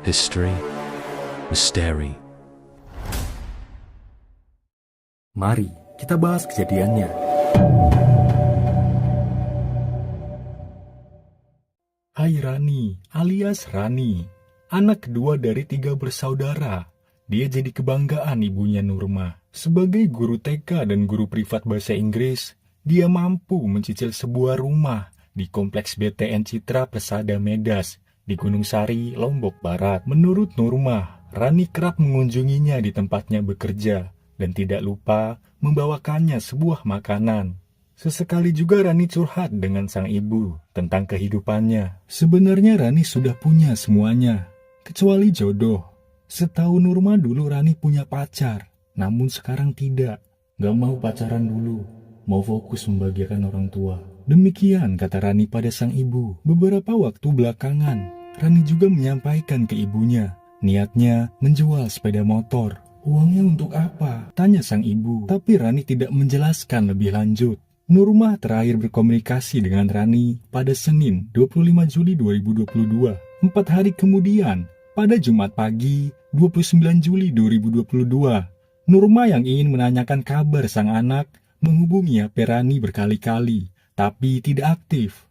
history, misteri. Mari kita bahas kejadiannya. Hai Rani, alias Rani, anak kedua dari 3 bersaudara. Dia jadi kebanggaan ibunya Nurma. Sebagai guru TK dan guru privat bahasa Inggris, dia mampu mencicil sebuah rumah di Kompleks BTN Citra Persada Medas di Gunung Sari, Lombok Barat. Menurut Nurma, Rani kerap mengunjunginya di tempatnya bekerja dan tidak lupa membawakannya sebuah makanan. Sesekali juga Rani curhat dengan sang ibu tentang kehidupannya. Sebenarnya Rani sudah punya semuanya, kecuali jodoh. Setahu Nurma dulu Rani punya pacar, namun sekarang tidak. Gak mau pacaran dulu, mau fokus membahagiakan orang tua. Demikian kata Rani pada sang ibu. Beberapa waktu belakangan, Rani juga menyampaikan ke ibunya, niatnya menjual sepeda motor. Uangnya untuk apa? Tanya sang ibu, tapi Rani tidak menjelaskan lebih lanjut. Nurma terakhir berkomunikasi dengan Rani pada Senin 25 Juli 2022. 4 hari kemudian, pada Jumat pagi 29 Juli 2022, Nurma yang ingin menanyakan kabar sang anak menghubungi HP Rani berkali-kali, tapi tidak aktif.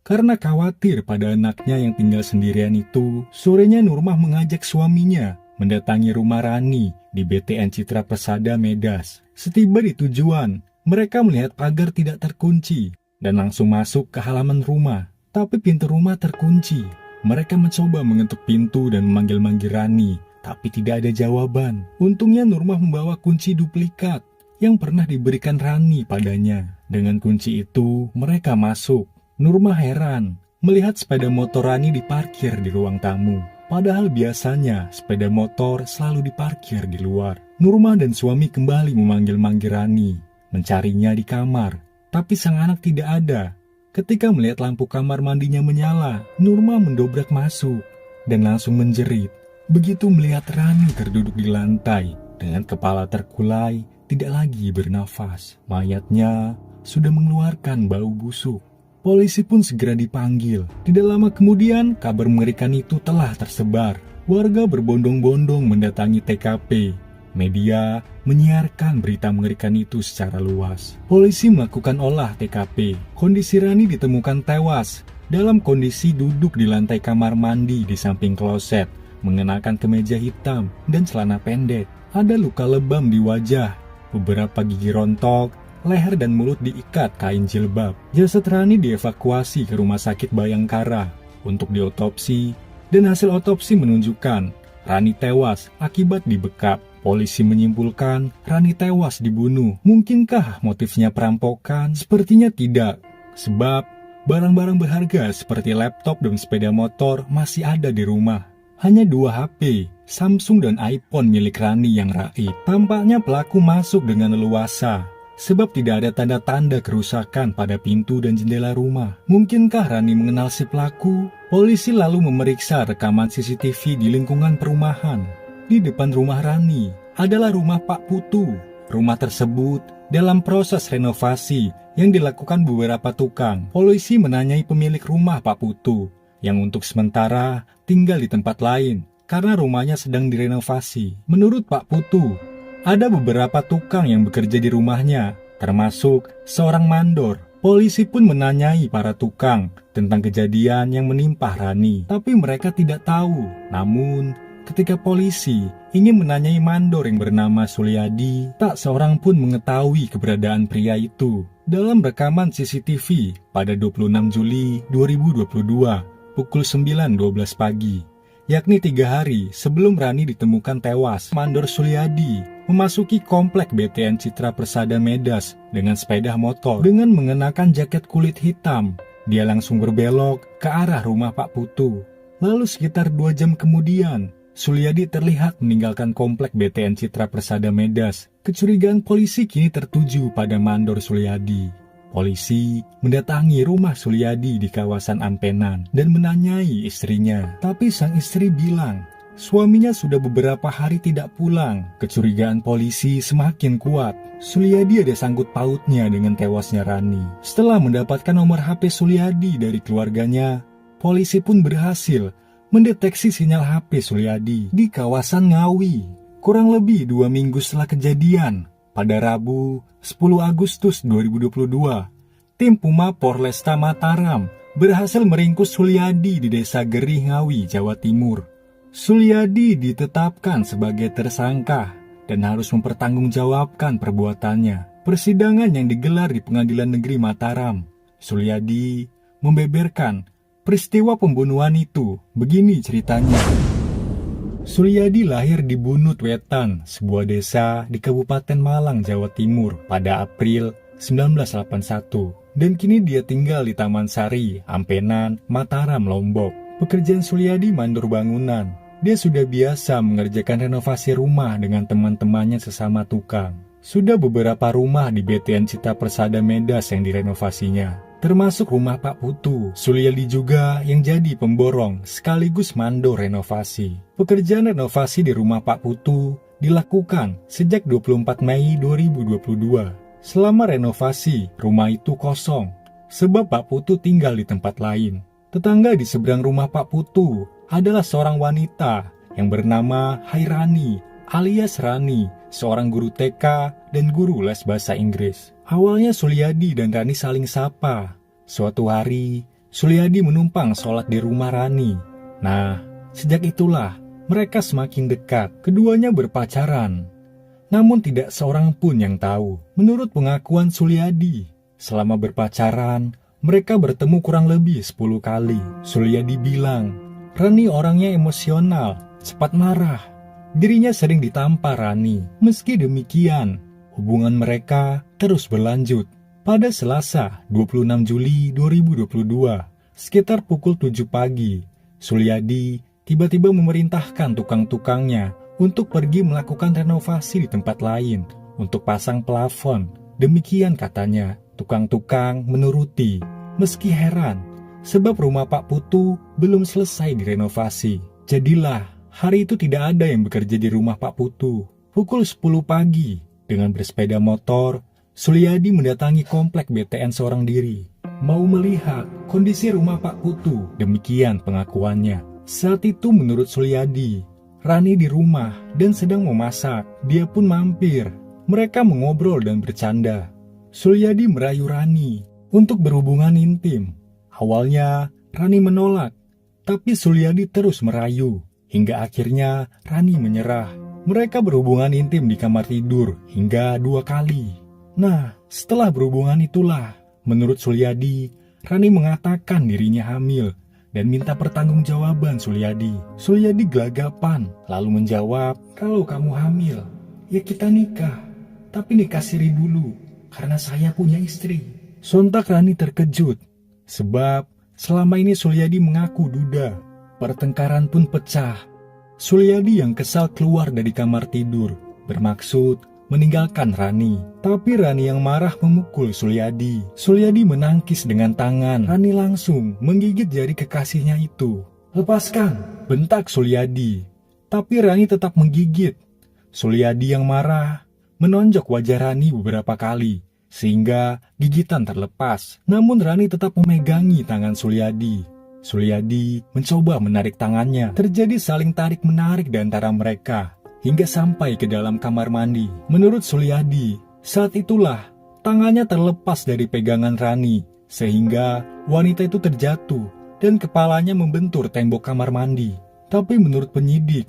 Karena khawatir pada anaknya yang tinggal sendirian itu, sorenya Nurma mengajak suaminya mendatangi rumah Rani di BTN Citra Persada Medas. Setiba di tujuan, mereka melihat pagar tidak terkunci dan langsung masuk ke halaman rumah. Tapi pintu rumah terkunci. Mereka mencoba mengetuk pintu dan memanggil-manggil Rani, tapi tidak ada jawaban. Untungnya Nurma membawa kunci duplikat yang pernah diberikan Rani padanya. Dengan kunci itu, mereka masuk. Nurma heran melihat sepeda motor Rani diparkir di ruang tamu. Padahal biasanya sepeda motor selalu diparkir di luar. Nurma dan suami kembali memanggil-manggil Rani, mencarinya di kamar, tapi sang anak tidak ada. Ketika melihat lampu kamar mandinya menyala, Nurma mendobrak masuk dan langsung menjerit. Begitu melihat Rani terduduk di lantai dengan kepala terkulai, tidak lagi bernafas. Mayatnya sudah mengeluarkan bau busuk. Polisi pun segera dipanggil. Tidak lama kemudian, kabar mengerikan itu telah tersebar. Warga berbondong-bondong mendatangi TKP. Media menyiarkan berita mengerikan itu secara luas. Polisi melakukan olah TKP. Kondisi Rani ditemukan tewas dalam kondisi duduk di lantai kamar mandi di samping kloset, mengenakan kemeja hitam dan celana pendek. Ada luka lebam di wajah, beberapa gigi rontok, leher dan mulut diikat kain jilbab. Jasad Rani dievakuasi ke Rumah Sakit Bayangkara untuk diotopsi, dan hasil otopsi menunjukkan Rani tewas akibat dibekap. Polisi menyimpulkan Rani tewas dibunuh. Mungkinkah motifnya perampokan? Sepertinya tidak, sebab barang-barang berharga seperti laptop dan sepeda motor masih ada di rumah. Hanya 2 HP, Samsung dan iPhone milik Rani yang raib. Tampaknya pelaku masuk dengan leluasa, sebab tidak ada tanda-tanda kerusakan pada pintu dan jendela rumah. Mungkinkah Rani mengenal si pelaku? Polisi lalu memeriksa rekaman CCTV di lingkungan perumahan. Di depan rumah Rani adalah rumah Pak Putu. Rumah tersebut dalam proses renovasi yang dilakukan beberapa tukang. Polisi menanyai pemilik rumah Pak Putu, yang untuk sementara tinggal di tempat lain karena rumahnya sedang direnovasi. Menurut Pak Putu, ada beberapa tukang yang bekerja di rumahnya, termasuk seorang mandor. Polisi pun menanyai para tukang tentang kejadian yang menimpa Rani, tapi mereka tidak tahu. Namun, ketika polisi ingin menanyai mandor yang bernama Suliadi, tak seorang pun mengetahui keberadaan pria itu. Dalam rekaman CCTV pada 26 Juli 2022, pukul 9.12 pagi, yakni 3 hari sebelum Rani ditemukan tewas, mandor Suliadi memasuki komplek BTN Citra Persada Medas dengan sepeda motor. Dengan mengenakan jaket kulit hitam, dia langsung berbelok ke arah rumah Pak Putu. Lalu sekitar 2 jam kemudian, Suliadi terlihat meninggalkan komplek BTN Citra Persada Medas. Kecurigaan polisi kini tertuju pada mandor Suliadi. Polisi mendatangi rumah Suliadi di kawasan Ampenan dan menanyai istrinya. Tapi sang istri bilang, suaminya sudah beberapa hari tidak pulang. Kecurigaan polisi semakin kuat. Suliadi ada sangkut pautnya dengan tewasnya Rani. Setelah mendapatkan nomor HP Suliadi dari keluarganya, polisi pun berhasil mendeteksi sinyal HP Sulyadi di kawasan Ngawi. Kurang lebih 2 minggu setelah kejadian, pada Rabu 10 Agustus 2022, tim Puma Porlesta Mataram berhasil meringkus Sulyadi di Desa Gerih Ngawi, Jawa Timur. Sulyadi ditetapkan sebagai tersangka dan harus mempertanggungjawabkan perbuatannya. Persidangan yang digelar di Pengadilan Negeri Mataram, Sulyadi membeberkan peristiwa pembunuhan itu. Begini ceritanya. Sulyadi lahir di Bunut Wetan, sebuah desa di Kabupaten Malang, Jawa Timur pada April 1981. Dan kini dia tinggal di Taman Sari, Ampenan, Mataram, Lombok. Pekerjaan Sulyadi mandor bangunan. Dia sudah biasa mengerjakan renovasi rumah dengan teman-temannya sesama tukang. Sudah beberapa rumah di BTN Cita Persada Medas yang direnovasinya, termasuk rumah Pak Putu. Sulyadi juga yang jadi pemborong sekaligus mandor renovasi. Pekerjaan renovasi di rumah Pak Putu dilakukan sejak 24 Mei 2022. Selama renovasi, rumah itu kosong, sebab Pak Putu tinggal di tempat lain. Tetangga di seberang rumah Pak Putu adalah seorang wanita yang bernama Hairani alias Rani, seorang guru TK dan guru les bahasa Inggris. Awalnya Sulyadi dan Rani saling sapa. Suatu hari, Sulyadi menumpang sholat di rumah Rani. Nah, sejak itulah mereka semakin dekat. Keduanya berpacaran. Namun tidak seorang pun yang tahu. Menurut pengakuan Sulyadi, selama berpacaran, mereka bertemu kurang lebih 10 kali. Sulyadi bilang, Rani orangnya emosional, cepat marah. Dirinya sering ditampar Rani. Meski demikian, hubungan mereka terus berlanjut. Pada Selasa, 26 Juli 2022, sekitar pukul 7 pagi, Sulyadi tiba-tiba memerintahkan tukang-tukangnya untuk pergi melakukan renovasi di tempat lain untuk pasang plafon. Demikian katanya. Tukang-tukang menuruti, meski heran, sebab rumah Pak Putu belum selesai direnovasi. Jadilah, hari itu tidak ada yang bekerja di rumah Pak Putu. Pukul 10 pagi, dengan bersepeda motor, Sulyadi mendatangi komplek BTN Seorang Diri. Mau melihat kondisi rumah Pak Putu, demikian pengakuannya. Saat itu menurut Sulyadi, Rani di rumah dan sedang memasak. Dia pun mampir. Mereka mengobrol dan bercanda. Sulyadi merayu Rani untuk berhubungan intim. Awalnya Rani menolak, tapi Sulyadi terus merayu. Hingga akhirnya Rani menyerah. Mereka berhubungan intim di kamar tidur hingga 2 kali. Nah, setelah berhubungan itulah, menurut Sulyadi, Rani mengatakan dirinya hamil dan minta pertanggungjawaban Sulyadi. Sulyadi gelagapan, lalu menjawab, kalau kamu hamil, ya kita nikah. Tapi nikah siri dulu, karena saya punya istri. Sontak Rani terkejut, sebab selama ini Sulyadi mengaku duda. Pertengkaran pun pecah. Sulyadi yang kesal keluar dari kamar tidur, bermaksud meninggalkan Rani. Tapi Rani yang marah memukul Sulyadi. Sulyadi menangkis dengan tangan. Rani langsung menggigit jari kekasihnya itu. Lepaskan, bentak Sulyadi. Tapi Rani tetap menggigit. Sulyadi yang marah menonjok wajah Rani beberapa kali, sehingga gigitan terlepas. Namun Rani tetap memegangi tangan Sulyadi. Sulyadi mencoba menarik tangannya. Terjadi saling tarik-menarik di antara mereka, hingga sampai ke dalam kamar mandi. Menurut Sulyadi, saat itulah tangannya terlepas dari pegangan Rani, sehingga wanita itu terjatuh dan kepalanya membentur tembok kamar mandi. Tapi menurut penyidik,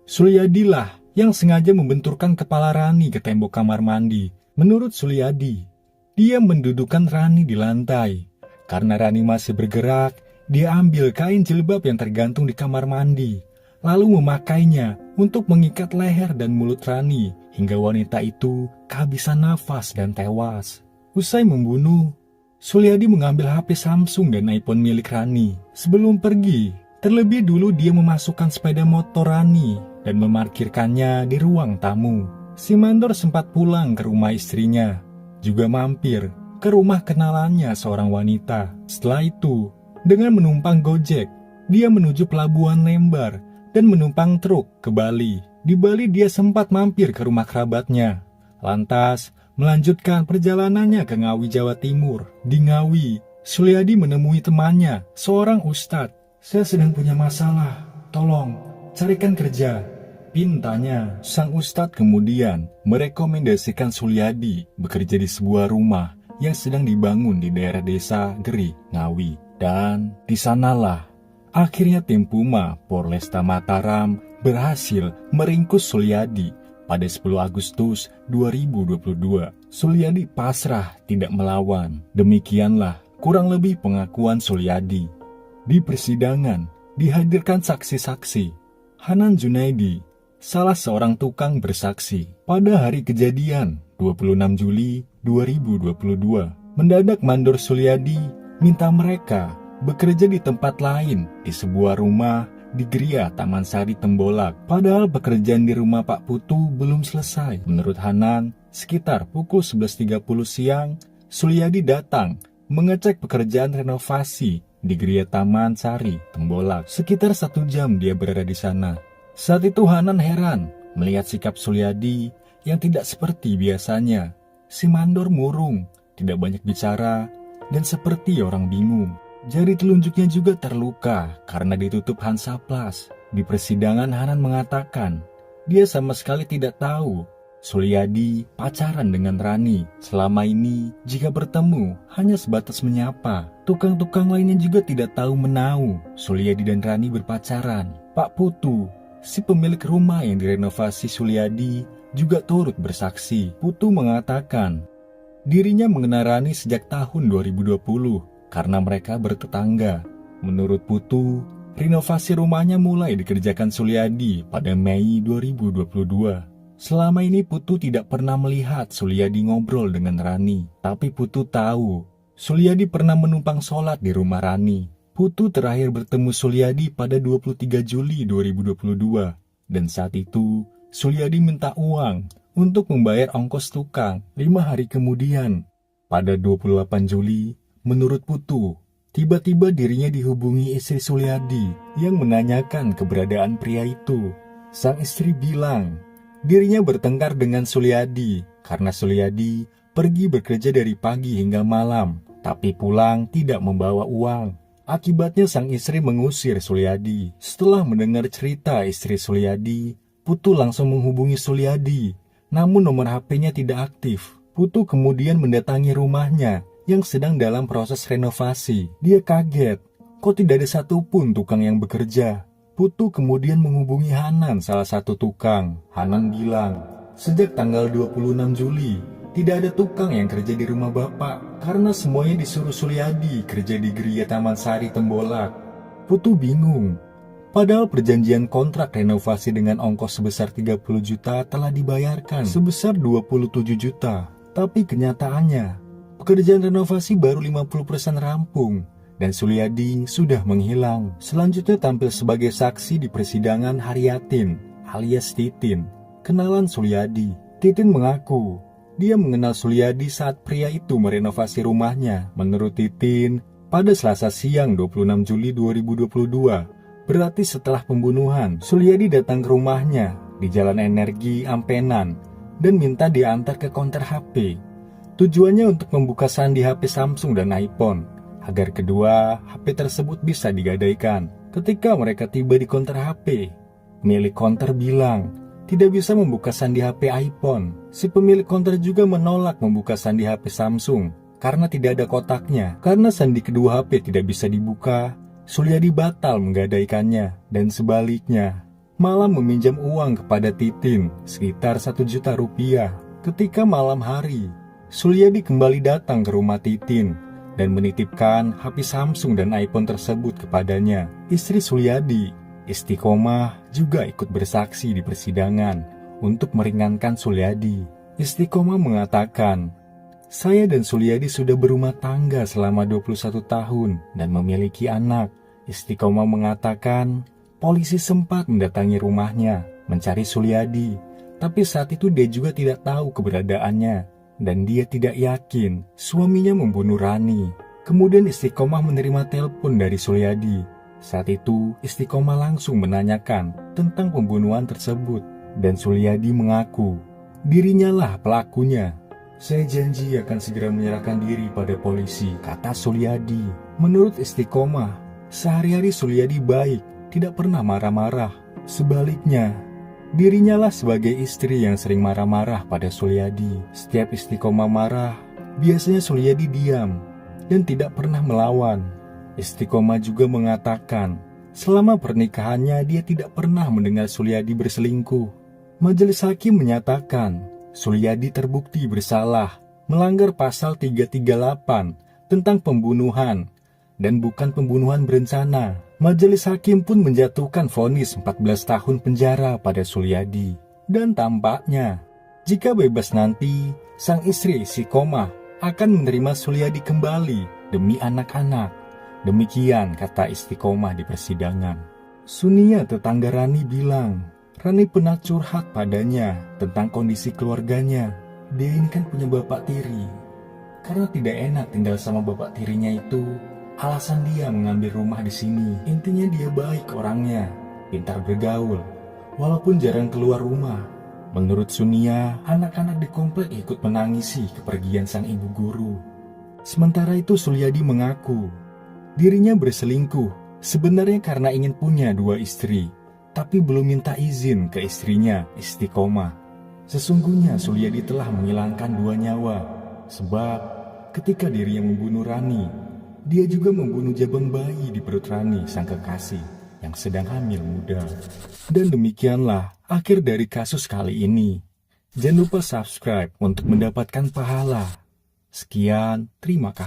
Sulyadilah yang sengaja membenturkan kepala Rani ke tembok kamar mandi. Menurut Sulyadi, dia mendudukkan Rani di lantai. Karena Rani masih bergerak, dia ambil kain jilbab yang tergantung di kamar mandi, lalu memakainya untuk mengikat leher dan mulut Rani, hingga wanita itu kehabisan nafas dan tewas. Usai membunuh, Sulyadi mengambil HP Samsung dan iPhone milik Rani. Sebelum pergi, terlebih dulu dia memasukkan sepeda motor Rani dan memarkirkannya di ruang tamu. Si mandor sempat pulang ke rumah istrinya, juga mampir ke rumah kenalannya seorang wanita. Setelah itu, dengan menumpang Gojek, dia menuju pelabuhan Lembar dan menumpang truk ke Bali. Di Bali dia sempat mampir ke rumah kerabatnya. Lantas, melanjutkan perjalanannya ke Ngawi, Jawa Timur. Di Ngawi, Sulyadi menemui temannya, seorang ustadz. Saya sedang punya masalah, tolong carikan kerja, pintanya. Sang ustadz kemudian merekomendasikan Sulyadi bekerja di sebuah rumah yang sedang dibangun di daerah desa Geri, Ngawi. Dan di sanalah akhirnya tim Puma Polresta Mataram berhasil meringkus Sulyadi pada 10 Agustus 2022. Sulyadi pasrah tidak melawan. Demikianlah kurang lebih pengakuan Sulyadi. Di persidangan dihadirkan saksi-saksi. Hanan Junaidi, salah seorang tukang bersaksi, pada hari kejadian 26 Juli 2022, mendadak mandor Sulyadi minta mereka bekerja di tempat lain di sebuah rumah di Gria Taman Sari Tembolak. Padahal pekerjaan di rumah Pak Putu belum selesai. Menurut Hanan, sekitar pukul 11.30 siang, Sulyadi datang mengecek pekerjaan renovasi di Gria Taman Sari Tembolak. Sekitar 1 jam dia berada di sana. Saat itu Hanan heran melihat sikap Sulyadi yang tidak seperti biasanya. Si mandor murung, tidak banyak bicara, dan seperti orang bingung. Jari telunjuknya juga terluka karena ditutup hansaplas. Di persidangan Hanan mengatakan dia sama sekali tidak tahu Sulyadi pacaran dengan Rani. Selama ini jika bertemu hanya sebatas menyapa. Tukang-tukang lainnya juga tidak tahu menau Sulyadi dan Rani berpacaran. Pak Putu, si pemilik rumah yang direnovasi Sulyadi, juga turut bersaksi. Putu mengatakan dirinya mengenal Rani sejak tahun 2020 karena mereka bertetangga. Menurut Putu, renovasi rumahnya mulai dikerjakan Sulyadi pada Mei 2022. Selama ini Putu tidak pernah melihat Sulyadi ngobrol dengan Rani, tapi Putu tahu Sulyadi pernah menumpang sholat di rumah Rani. Putu terakhir bertemu Sulyadi pada 23 Juli 2022, dan saat itu Sulyadi minta uang untuk membayar ongkos tukang. 5 hari kemudian, pada 28 Juli, menurut Putu, tiba-tiba dirinya dihubungi istri Sulyadi yang menanyakan keberadaan pria itu. Sang istri bilang dirinya bertengkar dengan Sulyadi karena Sulyadi pergi bekerja dari pagi hingga malam, tapi pulang tidak membawa uang. Akibatnya sang istri mengusir Sulyadi. Setelah mendengar cerita istri Sulyadi, Putu langsung menghubungi Sulyadi, namun nomor HP-nya tidak aktif. Putu kemudian mendatangi rumahnya yang sedang dalam proses renovasi. Dia kaget, kok tidak ada satupun tukang yang bekerja. Putu kemudian menghubungi Hanan, salah satu tukang. Hanan bilang, sejak tanggal 26 Juli, tidak ada tukang yang kerja di rumah Bapak, karena semuanya disuruh Sulyadi kerja di Gria Taman Sari Tembolak. Putu bingung, padahal perjanjian kontrak renovasi dengan ongkos sebesar 30 juta telah dibayarkan sebesar 27 juta. Tapi kenyataannya, pekerjaan renovasi baru 50% rampung, dan Sulyadi sudah menghilang. Selanjutnya tampil sebagai saksi di persidangan Haryatin, alias Titin, kenalan Sulyadi. Titin mengaku, dia mengenal Sulyadi saat pria itu merenovasi rumahnya. Menurut Titin, pada Selasa siang 26 Juli 2022, berarti setelah pembunuhan, Sulyadi datang ke rumahnya di Jalan Energi Ampenan dan minta diantar ke konter HP. Tujuannya untuk membuka sandi HP Samsung dan iPhone, agar kedua HP tersebut bisa digadaikan. Ketika mereka tiba di konter HP, milik konter bilang tidak bisa membuka sandi HP iPhone. Si pemilik konter juga menolak membuka sandi HP Samsung karena tidak ada kotaknya. Karena sandi kedua HP tidak bisa dibuka, Sulyadi batal menggadaikannya, dan sebaliknya malah meminjam uang kepada Titin sekitar 1 juta rupiah. Ketika malam hari, Sulyadi kembali datang ke rumah Titin dan menitipkan HP Samsung dan iPhone tersebut kepadanya. Istri Sulyadi, Istiqomah, juga ikut bersaksi di persidangan untuk meringankan Sulyadi. Istiqomah mengatakan, saya dan Sulyadi sudah berumah tangga selama 21 tahun dan memiliki anak. Istiqomah mengatakan, polisi sempat mendatangi rumahnya mencari Sulyadi, tapi saat itu dia juga tidak tahu keberadaannya, dan dia tidak yakin suaminya membunuh Rani. Kemudian Istiqomah menerima telepon dari Sulyadi. Saat itu Istiqomah langsung menanyakan tentang pembunuhan tersebut, dan Sulyadi mengaku dirinya lah pelakunya. Saya janji akan segera menyerahkan diri pada polisi, kata Sulyadi. Menurut Istiqomah, Sehari-hari Suryadi baik, tidak pernah marah-marah. Sebaliknya, dirinya lah sebagai istri yang sering marah-marah pada Suryadi. Setiap Istiqomah marah, biasanya Suryadi diam dan tidak pernah melawan. Istiqomah juga mengatakan, selama pernikahannya dia tidak pernah mendengar Suryadi berselingkuh. Majelis hakim menyatakan, Suryadi terbukti bersalah, melanggar pasal 338 tentang pembunuhan, dan bukan pembunuhan berencana. Majelis hakim pun menjatuhkan vonis 14 tahun penjara pada Suryadi. Dan tampaknya, jika bebas nanti, sang istri Istiqomah akan menerima Suryadi kembali demi anak-anak. Demikian kata Istiqomah di persidangan. Sunia tetangga Rani bilang, Rani pernah curhat padanya tentang kondisi keluarganya. Dia ini kan punya bapak tiri. Karena tidak enak tinggal sama bapak tirinya itu, alasan dia mengambil rumah di sini. Intinya dia baik orangnya, pintar bergaul, walaupun jarang keluar rumah. Menurut Sunia, anak-anak di komplek ikut menangisi kepergian sang ibu guru. Sementara itu Suryadi mengaku, dirinya berselingkuh sebenarnya karena ingin punya 2 istri, tapi belum minta izin ke istrinya, Istiqomah. Sesungguhnya Suryadi telah menghilangkan 2 nyawa, sebab ketika dirinya membunuh Rani, dia juga membunuh jabang bayi di perut Rani, sang kekasih, yang sedang hamil muda. Dan demikianlah akhir dari kasus kali ini. Jangan lupa subscribe untuk mendapatkan pahala. Sekian, terima kasih.